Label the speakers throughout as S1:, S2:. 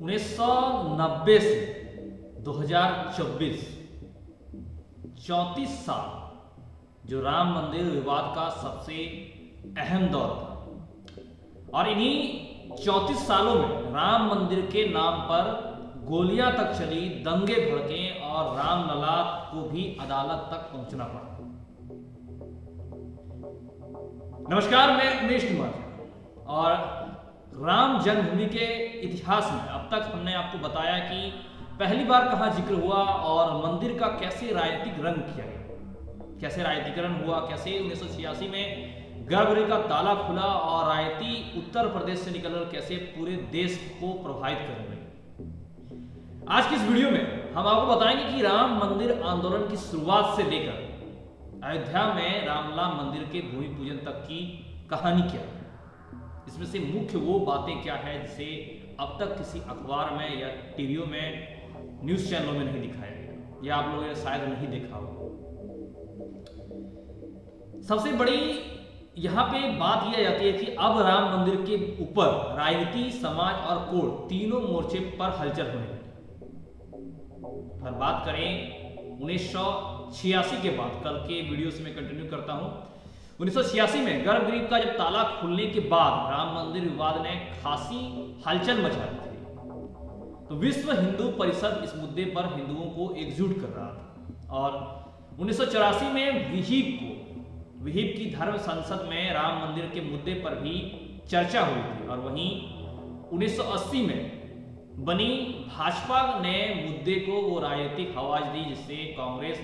S1: 1990 से 2024 34 साल जो राम मंदिर विवाद का सबसे अहम दौर था और इन्हीं 34 सालों में राम मंदिर के नाम पर गोलियां तक चली, दंगे भड़के और रामलला को भी अदालत तक पहुंचना पड़ा। नमस्कार, मैं उमेश कुमार और राम जन्मभूमि के इतिहास में अब तक हमने आपको बताया कि पहली बार कहां जिक्र हुआ और मंदिर का कैसे राजनीतिक रंग किया गया, कैसे राजनीतिकरण हुआ, कैसे 1986 में गर्भगृह का ताला खुला और राजनीति उत्तर प्रदेश से निकलकर कैसे पूरे देश को प्रभावित करने लगी। आज की इस वीडियो में हम आपको बताएंगे कि राम मंदिर आंदोलन की शुरुआत से लेकर अयोध्या में रामलला मंदिर के भूमि पूजन तक की कहानी क्या है, इसमें से मुख्य वो बातें क्या है जिसे अब तक किसी अखबार में या टीवियों में, न्यूज चैनलों में नहीं दिखाया गया या आप लोगों ने शायद नहीं देखा हो। सबसे बड़ी यहां पे बात यह जाती है कि अब राम मंदिर के ऊपर राजनीति, समाज और कोर्ट तीनों मोर्चे पर हलचल होने लगी। अगर बात करें 1986 के बाद, कल के वीडियो से मैं कंटिन्यू करता हूं, 1986 में गर्भगृह का जब ताला खुलने के बाद राम मंदिर विवाद ने खासी हलचल मचा दी थी, तो विश्व हिंदू परिषद इस मुद्दे पर हिंदुओं को एकजुट कर रहा था और 1984 में विहिप की धर्म संसद में राम मंदिर के मुद्दे पर भी चर्चा हुई थी और वहीं 1980 में बनी भाजपा ने मुद्दे को वो राजनीतिक आवाज दी जिससे कांग्रेस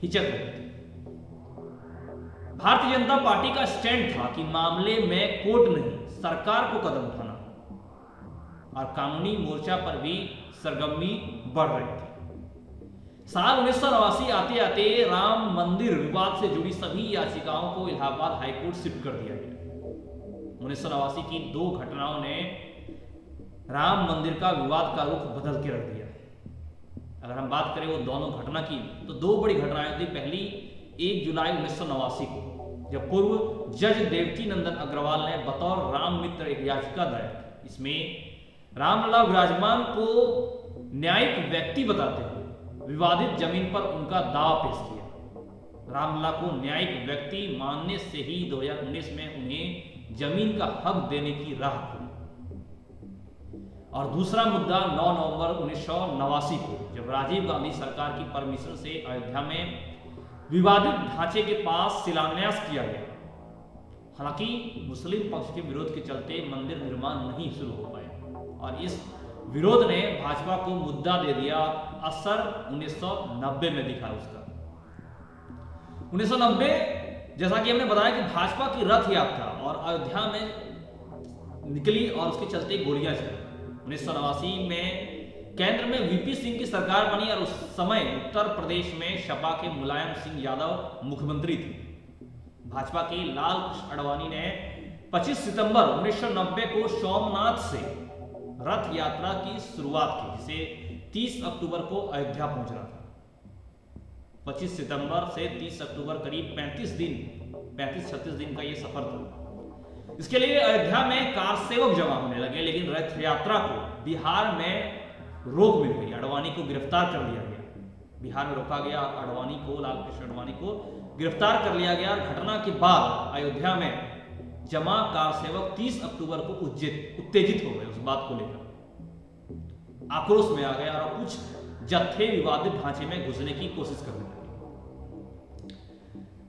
S1: हिचक रही थी। भारतीय जनता पार्टी का स्टैंड था कि मामले में कोर्ट नहीं, सरकार को कदम उठाना और कानूनी मोर्चा पर भी सरगर्मी बढ़ रही थी। साल 1989 आते आते राम मंदिर विवाद से जुड़ी सभी याचिकाओं को इलाहाबाद हाईकोर्ट शिफ्ट कर दिया गया। 1989 की दो घटनाओं ने राम मंदिर का विवाद का रुख बदल के रख दिया। अगर हम बात करें वो दोनों घटना की, तो दो बड़ी घटनाएं थी। पहली 1 जुलाई 1989 को जब पूर्व जज देवकी नंदन अग्रवाल ने बतौर राम मित्र एक याचिका दायर की। इसमें रामलला विराजमान को न्यायिक व्यक्ति बताते हुए विवादित जमीन पर उनका दावा पेश किया। रामलला को न्यायिक व्यक्ति मानने से ही 2019 में उन्हें जमीन का हक देने की राह खुली। और दूसरा मुद्दा 9 नवंबर 1989 को जब राजीव गांधी सरकार की परमिशन से अयोध्या में विवादित ढांचे के पास शिलान्यास किया गया। हालांकि मुस्लिम पक्ष के विरोध के चलते मंदिर निर्माण नहीं शुरू हो पाया और इस विरोध ने भाजपा को मुद्दा दे दिया। असर 1990 में दिखा उसका। 1990 जैसा कि हमने बताया कि भाजपा की रथ यात्रा और अयोध्या में निकली और उसके चलते गोलियां चली। 1989 में केंद्र में वीपी सिंह की सरकार बनी और उस समय उत्तर प्रदेश में सपा के मुलायम सिंह यादव मुख्यमंत्री थे। भाजपा के लाल कृष्ण आडवाणी ने 25 सितंबर 1990 को सोमनाथ से रथ यात्रा की शुरुआत की, जिसे 30 अक्टूबर को अयोध्या पहुंचना था। 25 सितंबर से 30 अक्टूबर करीब 35-36 दिन का यह सफर था। इसके लिए अयोध्या में कार सेवक जमा होने लगे, लेकिन रथ यात्रा को बिहार में रोक मिल गई। आडवाणी को गिरफ्तार कर लिया गया। बिहार में रोका गया आडवाणी को, लाल कृष्ण आडवाणी को गिरफ्तार कर लिया गया। घटना के बाद अयोध्या में जमा कार सेवक 30 अक्टूबर को उत्तेजित हो गए। उस बात को लेकर आक्रोश में आ गए और कुछ जत्थे विवादित ढांचे में घुसने की कोशिश करने लगे।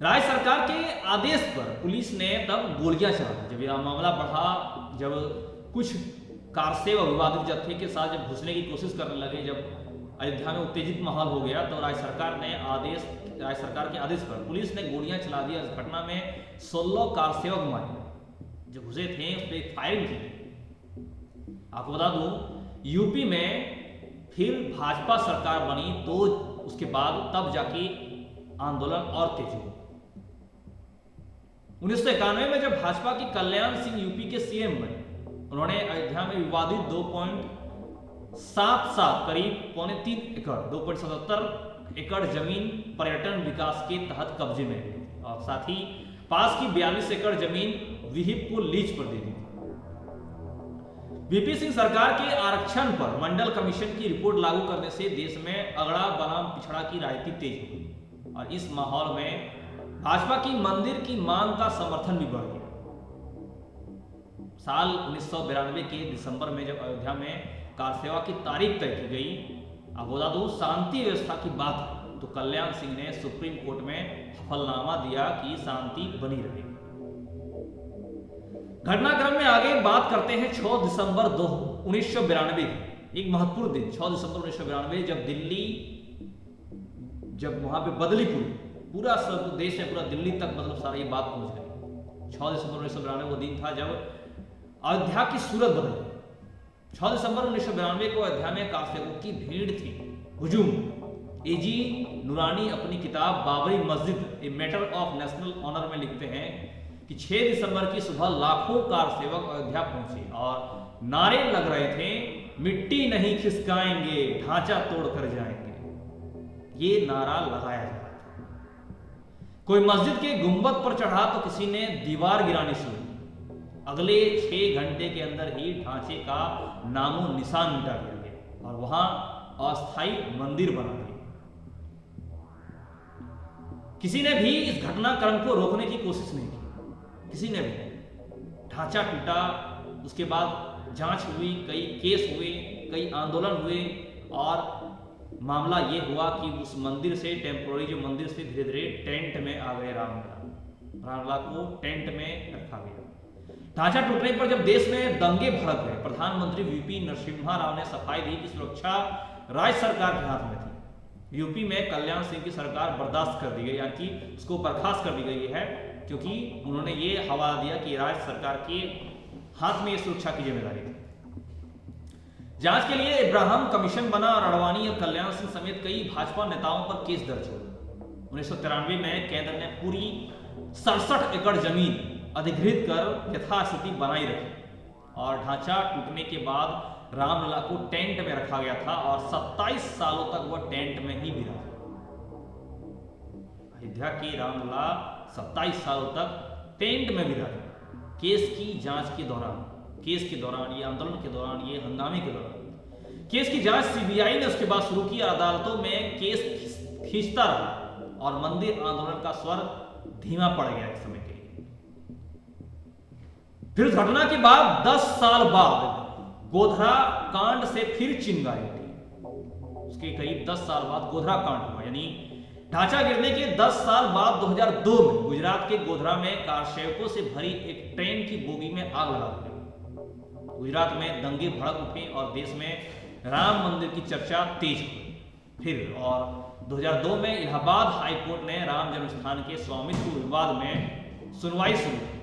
S1: राज्य सरकार के आदेश पर पुलिस ने तब गोलियां चला दी। जब यह मामला बढ़ा, जब कुछ कार सेवक विवादित जत्थे के साथ जब घुसने की कोशिश करने लगे, जब अयोध्या में उत्तेजित माहौल हो गया, तो राज्य सरकार के आदेश पर पुलिस ने गोलियां चला दी। इस घटना में 16 कार सेवक मारे जो घुसे थे, उस पर फायरिंग की। आपको बता दूं, यूपी में फिर भाजपा सरकार बनी तो उसके बाद तब जाके आंदोलन और तेज हुआ। 1991 में जब भाजपा के कल्याण सिंह यूपी के सीएम बने, उन्होंने अयोध्या में विवादित 2.77 करीब 3.25 एकड़ 2.77 एकड़ जमीन पर्यटन विकास के तहत कब्जे में ली और साथ ही पास की 42 एकड़ जमीन विहिप को लीज पर दे दी। वीपी सिंह सरकार के आरक्षण पर मंडल कमीशन की रिपोर्ट लागू करने से देश में अगड़ा बनाम पिछड़ा की राजनीति तेज हो गई और इस माहौल में भाजपा की मंदिर की मांग का समर्थन भी बढ़ गया। साल 1992 के दिसंबर में जब अयोध्या में कार सेवा की तारीख तय की गई, अब बता दूं शांति व्यवस्था की बात है तो कल्याण सिंह ने सुप्रीम कोर्ट में हलफनामा दिया कि शांति बनी रहेगी। घटनाक्रम में आगे बात करते हैं 6 दिसंबर 1992 एक महत्वपूर्ण दिन। 6 दिसंबर 1992 जब दिल्ली, जब वहां पे बदली पूरा सब देश में, पूरा दिल्ली तक मतलब सारी ये बात पहुंच गई। 6 दिसंबर 1992 वो दिन था जब अयोध्या की सूरत बदली। 6 दिसंबर 1992 को अयोध्या में काफिलों की भीड़ थी, हुजूम। एजी नूरानी अपनी किताब Babri Masjid a matter of national honour में लिखते हैं कि 6 दिसंबर की सुबह लाखों कार सेवक अयोध्या पहुंचे और नारे लग रहे थे, मिट्टी नहीं खिसकाएंगे, ढांचा तोड़कर जाएंगे। ये नारा लगाया जा रहा था। कोई मस्जिद के गुंबद पर चढ़ा तो किसी ने दीवार गिरानी शुरू की। अगले 6 घंटे के अंदर ही ढांचे का नामो निशान मिटा दिया गया और वहां अस्थायी मंदिर बना दिया। किसी ने भी इस घटनाक्रम को रोकने की कोशिश नहीं की, किसी ने भी। ढांचा टूटा, उसके बाद जांच हुई, कई केस हुए, कई आंदोलन हुए और मामला ये हुआ कि उस मंदिर से, टेम्पोररी जो मंदिर से, धीरे धीरे टेंट में आ गए रामलला को टेंट में रखा गया। ढांचा टूटने पर जब देश में दंगे भड़क गए, प्रधानमंत्री वीपी नरसिम्हा राव ने सफाई दी कि सुरक्षा राज्य सरकार के हाथ में थी। यूपी में कल्याण सिंह की सरकार बर्दाश्त कर दी गई, यानी कि उसको बर्खास्त कर दी गई है, क्योंकि उन्होंने ये हवाला दिया कि राज्य सरकार के हाथ में ये सुरक्षा की जिम्मेदारी थी। जांच के लिए इब्राहिम कमीशन बना और अडवाणी और कल्याण सिंह समेत कई भाजपा नेताओं पर केस दर्ज हुए। 1993 में केंद्र ने पूरी 67 एकड़ जमीन अधिग्रहित कर यथास्थिति बनाई रखी और ढांचा टूटने के बाद रामलला को टेंट में रखा गया था और 27 सालों तक वह टेंट में ही विराजा। अयोध्या की रामलला 27 सालों तक टेंट में विराजा। केस की जांच के दौरान, केस के दौरान, ये आंदोलन के दौरान, ये हंगामे के दौरान केस की जांच सीबीआई ने उसके बाद शुरू की। अदालतों में केस खींचता रहा और मंदिर आंदोलन का स्वर धीमा पड़ गया एक समय के लिए। फिर घटना के बाद 10 साल बाद गोधरा कांड से फिर चिंगारी उठी। उसके करीब 10 साल बाद गोधरा कांड हुआ, यानी ढांचा गिरने के 10 साल बाद 2002 में गुजरात के गोधरा में कार सेवकों से भरी एक ट्रेन की बोगी में आग लगा दी। गुजरात में दंगे भड़क उठे और देश में राम मंदिर की चर्चा तेज हुई। फिर और 2002 में इलाहाबाद हाई कोर्ट ने राम जन्मस्थान के स्वामित्व विवाद में सुनवाई शुरू की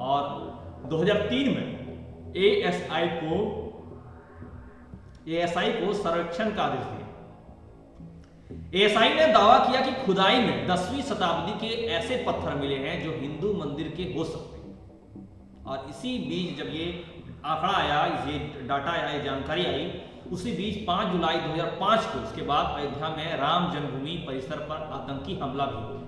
S1: और 2003 में एएसआई को सर्वेक्षण का आदेश दिया। एएसआई ने दावा किया कि खुदाई में 10वीं शताब्दी के ऐसे पत्थर मिले हैं जो हिंदू मंदिर के हो सकते हैं। और इसी बीच जब ये आंकड़ा आया, ये डाटा आया, ये जानकारी आई, उसी बीच 5 जुलाई 2005 को उसके बाद अयोध्या में राम जन्मभूमि परिसर पर आतंकी हमला भी हुआ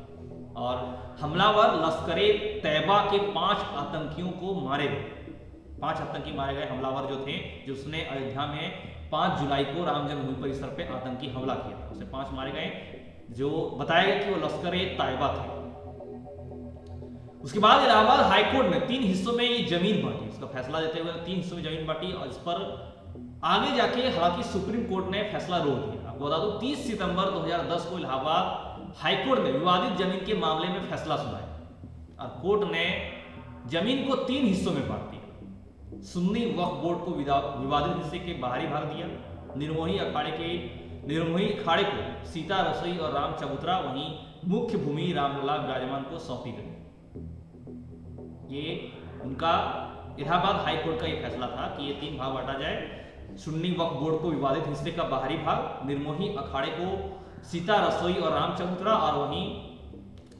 S1: और हमलावर लश्करे तैयबा के 5 आतंकियों को मारे गए। 5 आतंकी मारे गए हमलावर जो थे, जिसने अयोध्या में 5 जुलाई को राम जन्मभूमि परिसर पे आतंकी हमला किया था, उससे 5 मारे गए, जो बताया गया कि वो लश्करे तैयबा थे। उसके बाद इलाहाबाद हाईकोर्ट ने 3 हिस्सों में ये जमीन बांटी। उसका फैसला देते हुए 3 हिस्सों में जमीन बांटी और इस पर आगे जाके हालांकि सुप्रीम कोर्ट ने फैसला रोक दिया। आपको बता दूं 30 सितंबर 2010 को इलाहाबाद हाईकोर्ट ने विवादित जमीन के मामले में फैसला सुनाया और कोर्ट ने जमीन को 3 हिस्सों में बांट दिया। सुन्नी वक्फ बोर्ड को विवादित हिस्से के बाहरी भाग दिया। निर्मोही अखाड़े को सीता रसोई और राम चबूतरा, वहीं मुख्य भूमि रामलला विराजमान को सौंपी गई। ये उनका इलाहाबाद हाईकोर्ट का ये फैसला था कि ये 3 भाग बांटा जाए। सुन्नी वक्फ बोर्ड को विवादित हिस्से का बाहरी भाग, निर्मोही अखाड़े को सीता रसोई और राम चबूतरा, और वहीं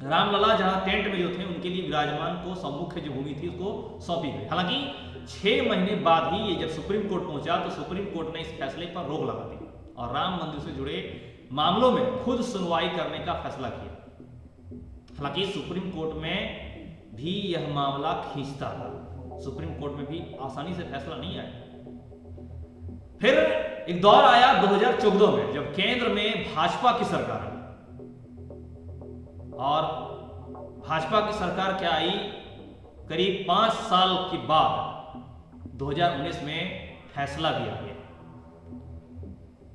S1: रामलला जहां टेंट में जो थे उनके लिए विराजमान को सम्मुख्य जो भूमि थी उसको सौंपी गई। हालांकि 6 महीने बाद ही ये जब सुप्रीम कोर्ट पहुंचा तो सुप्रीम कोर्ट ने इस फैसले पर रोक लगा दी और राम मंदिर से जुड़े मामलों में खुद सुनवाई करने का फैसला किया। हालांकि सुप्रीम कोर्ट में भी यह मामला खींचता था। सुप्रीम कोर्ट में भी आसानी से फैसला नहीं आया। फिर एक दौर आया 2014 में, जब केंद्र में भाजपा की सरकार आई, और भाजपा की सरकार क्या आई, करीब 5 साल के बाद 2019 में फैसला भी आ गया।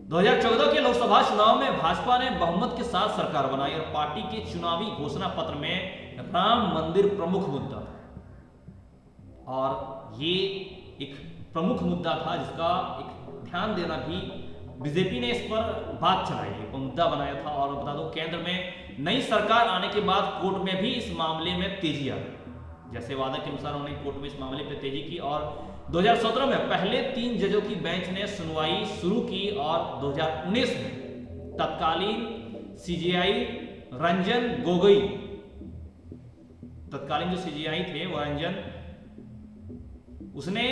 S1: 2014 के लोकसभा चुनाव में भाजपा ने बहुमत के साथ सरकार बनाई और पार्टी के चुनावी घोषणा पत्र में राम मंदिर प्रमुख मुद्दा था, और ये एक प्रमुख मुद्दा था जिसका एक ध्यान देना भी, बीजेपी ने इस पर बात चलाई, एक मुद्दा बनाया था। और बता दो, केंद्र में नई सरकार आने के बाद कोर्ट में भी इस मामले में तेजी आ गई। जैसे वादा के अनुसार उन्होंने कोर्ट में इस मामले पर तेजी की, और 2017 में पहले 3 जजों की बेंच ने सुनवाई शुरू की, और 2019 में तत्कालीन सीजेआई रंजन गोगोई, तत्कालीन जो सीजेआई थे वो रंजन, उसने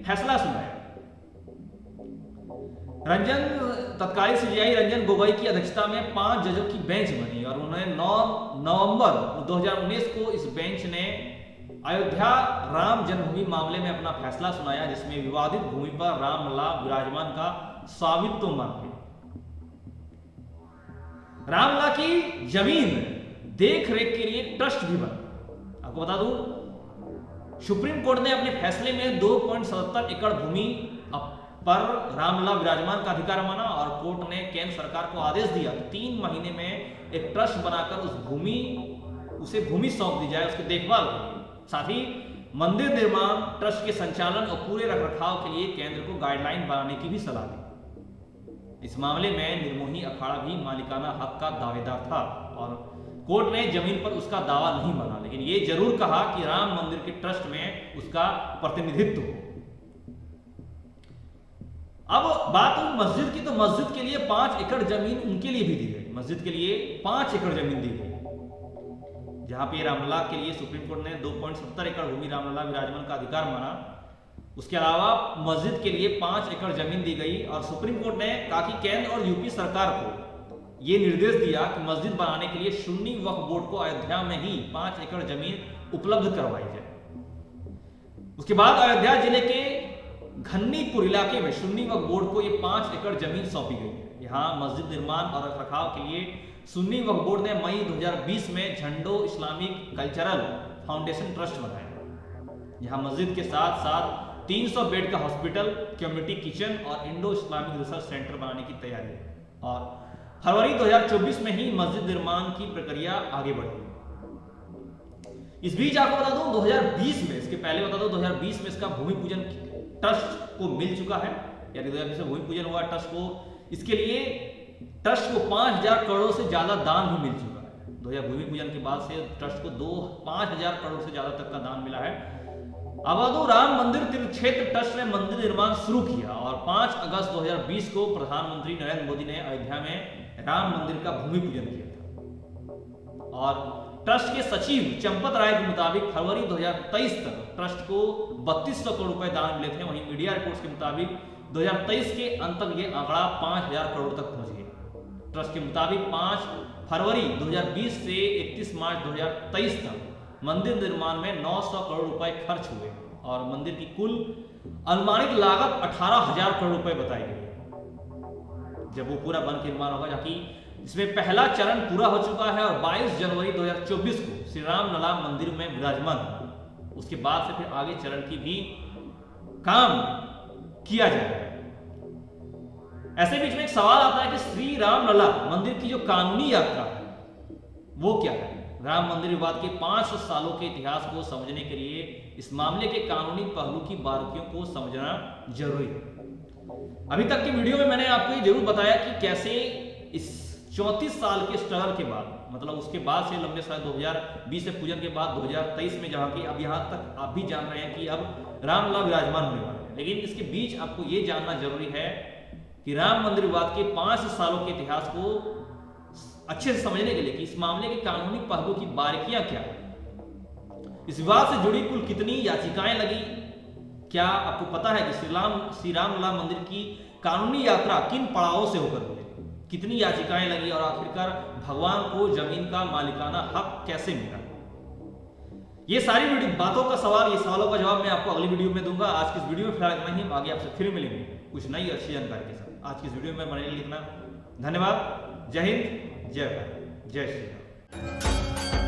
S1: फैसला सुनाया। तत्कालीन सीजेआई रंजन गोगोई की अध्यक्षता में 5 जजों की बेंच बनी, और उन्होंने 9 नवंबर 2019 को इस बेंच ने अयोध्या राम जन्मभूमि मामले में अपना फैसला सुनाया, जिसमें विवादित भूमि पर रामलला विराजमान का स्वामित्व मांगे। रामलला की जमीन देख रेख के लिए ट्रस्ट भी बना। आपको बता दूं, सुप्रीम कोर्ट ने अपने फैसले में 2.77 एकड़ भूमि पर रामलला विराजमान का अधिकार माना, और कोर्ट ने केंद्र सरकार को आदेश दिया कि 3 महीने में एक ट्रस्ट बनाकर उसे भूमि सौंप दी जाए उसकी देखभाल के लिए। साथ ही मंदिर निर्माण, ट्रस्ट के संचालन और पूरे रखरखाव के लिए केंद्र को गाइडलाइन बनाने की भी सलाह दी। इस मामले में निर्मोही अखाड़ा भी मालिकाना हक का दावेदार था, और कोर्ट ने जमीन पर उसका दावा नहीं माना, लेकिन यह जरूर कहा कि राम मंदिर के ट्रस्ट में उसका प्रतिनिधित्व हो। अब बात हो मस्जिद की, तो मस्जिद के लिए 5 एकड़ जमीन उनके लिए भी दी गई। मस्जिद के लिए 5 एकड़ जमीन दी गई, जहां पे रामलला के लिए सुप्रीम कोर्ट ने 2.70 एकड़ भूमि रामलला विराजमान का अधिकार माना। उसके अलावा मस्जिद के लिए 5 एकड़ जमीन दी गई, और सुप्रीम कोर्ट ने कहा कि केंद्र और यूपी सरकार को यह निर्देश दिया कि मस्जिद बनाने के लिए सुन्नी वक्फ बोर्ड को अयोध्या में ही 5 एकड़ जमीन उपलब्ध करवाई जाए। उसके बाद अयोध्या जिले के घन्नीपुर इलाके में सुन्नी वक्फ बोर्ड को यह 5 एकड़ जमीन सौंपी गई है। यहाँ मस्जिद निर्माण और रखरखाव के लिए सुन्नी वक्फ बोर्ड ने मई 2020 में झंडो इस्लामिक कल्चरल फाउंडेशन ट्रस्ट बनाया। यहाँ मस्जिद के साथ साथ 300 बेड का हॉस्पिटल, कम्युनिटी किचन और इंडो इस्लामिक रिसर्च सेंटर बनाने की तैयारी है, और फरवरी 2024 में ही मस्जिद निर्माण की प्रक्रिया आगे बढ़ी। इस बीच आपको बता दूं 2020 में, इसके पहले बता दूं 2020 में इसका भूमि पूजन ट्रस्ट को मिल चुका है, यानी 2020 में भूमि पूजन हुआ ट्रस्ट को। इसके लिए ट्रस्ट को 5000 करोड़ से ज्यादा दान भी मिल चुका है। 2000 भूमि पूजन के बाद से ट्रस्ट को 5000 करोड़ से ज्यादा तक का दान मिला है। अब राम मंदिर तीर्थ क्षेत्र ट्रस्ट ने मंदिर निर्माण शुरू किया, और 5 अगस्त 2020 को प्रधानमंत्री नरेंद्र मोदी ने अयोध्या में राम मंदिर का भूमि पूजन किया था। और ट्रस्ट के सचिव चंपत राय के मुताबिक फरवरी 2023 तक ट्रस्ट को 3200 करोड़ रुपए दान मिले थे। वहीं मीडिया रिपोर्ट्स के मुताबिक 2023 के अंत तक ये आंकड़ा 5000 करोड़ तक पहुंच गया। ट्रस्ट के मुताबिक 5 फरवरी 2020 से 31 मार्च 2023 तक मंदिर निर्माण में 900 करोड़ रुपए खर्च हुए, और मंदिर की कुल अनुमानित लागत 18000 करोड़ रुपए बताई गई है जब वो पूरा बन के निर्माण होगा, जबकि इसमें पहला चरण पूरा हो चुका है, और 22 जनवरी 2024 को श्री राम लला मंदिर में विराजमान हुआ। उसके बाद से फिर आगे चरण की भी काम किया जाएगा। ऐसे बीच में एक सवाल आता है कि श्री राम लला मंदिर की जो कानूनी यात्रा है वो क्या है। राम मंदिर विवाद के 500 सालों के इतिहास को समझने के लिए इस मामले के कानूनी पहलू की बारीकियों को समझना जरूरी है। अभी तक की वीडियो में मैंने आपको ये जरूर बताया कि कैसे इस 34 साल के स्ट्रगल के बाद, मतलब उसके बाद से लंबे समय 2020 से पूजन के बाद 2023 में जहां की अब यहां तक आप भी जान रहे हैं कि अब रामलला विराजमान होने वाले हैं, लेकिन इसके बीच आपको ये जानना जरूरी है कि राम मंदिर विवाद के 5 सालों के इतिहास को अच्छे से समझने के लिए कि इस मामले के कानूनी पहलू की बारीकियां क्या है, इस विवाद से जुड़ी कुल कितनी याचिकाएं लगी, क्या आपको पता है कि श्री रामलला मंदिर की कानूनी यात्रा किन पड़ावों से होकर हुई, कितनी याचिकाएं लगी, और आखिरकार भगवान को जमीन का मालिकाना हक कैसे मिला। ये सारी वीडियो बातों का सवाल, ये सवालों का जवाब मैं आपको अगली वीडियो में दूंगा। आज की इस वीडियो में फिलहाल इतना ही, आगे आपसे फिर मिलेंगे कुछ नई अच्छी जानकारी के साथ। आज की इस वीडियो में बने लिखना। धन्यवाद। जय हिंद, जय भारत, जय श्री राम।